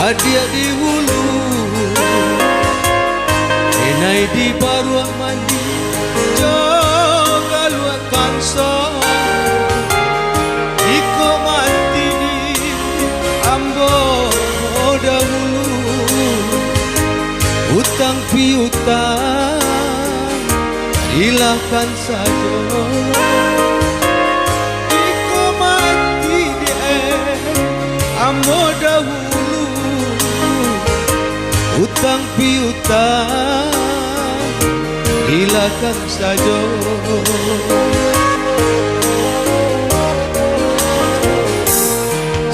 Adia di hulu, enai di baruah mandi, jaga luar kansa. Iko mati di ambo dahulu, utang piutang, hilangkan saja. Iko mati di ambo dahulu, utang piutang, hilangkan saja.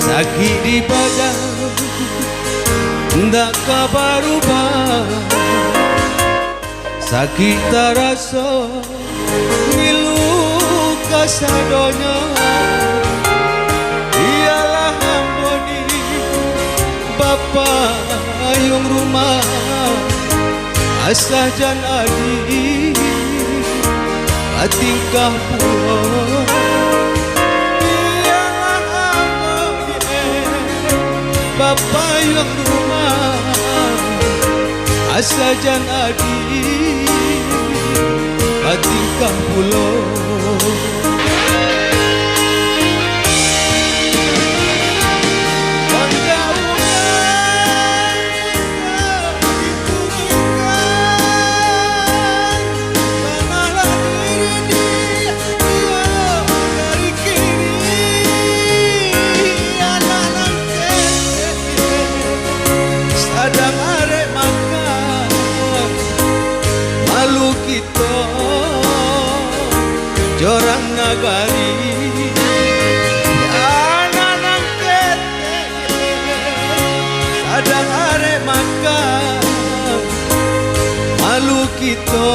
Sakit di badan, ndak kabar ubah. Sakit terasa, ngilu kasadonya. Ialah amboni bapa yung rumah, asah jan adi atingkah pulau. Ialah amboni bapa yung rumah, asah jan adi atingkah pulau. Sadang arek makan malu kita jorang nagari anak nang kete. Sadang arek makan malu kita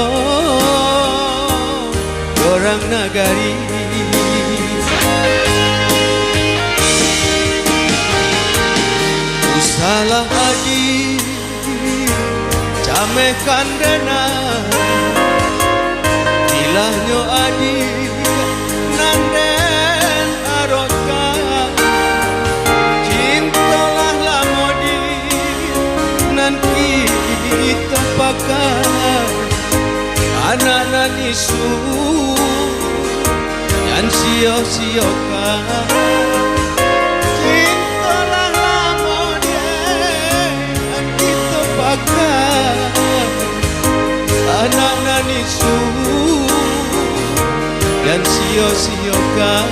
jorang nagari. Salah adi camekan dena, ilahnya adi nanden arokan. Cintalah lamodi nan kita pakai, anak-anak isu yang sia-siakan. Anak nanisu dan sio-siokan.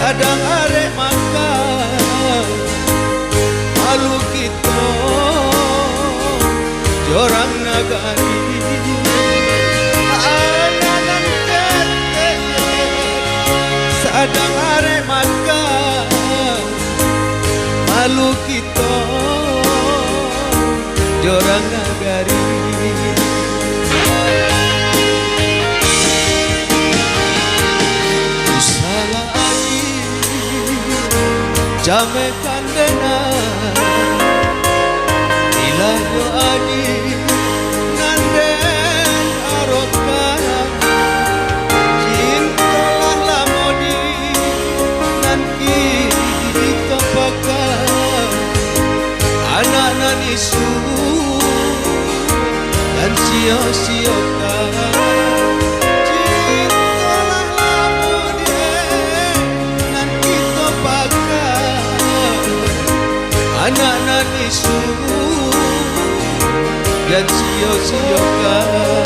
Sadang arek makan malu kita jorang nagari. Anak-anak kete sadang arek makan malu kita jorang nagari. Jamekan dena, ilahnya adi nanden arokan. Cintalah lamodi nan kita pakai, anak-anak isu dan sia-siakan. dan sia-siakan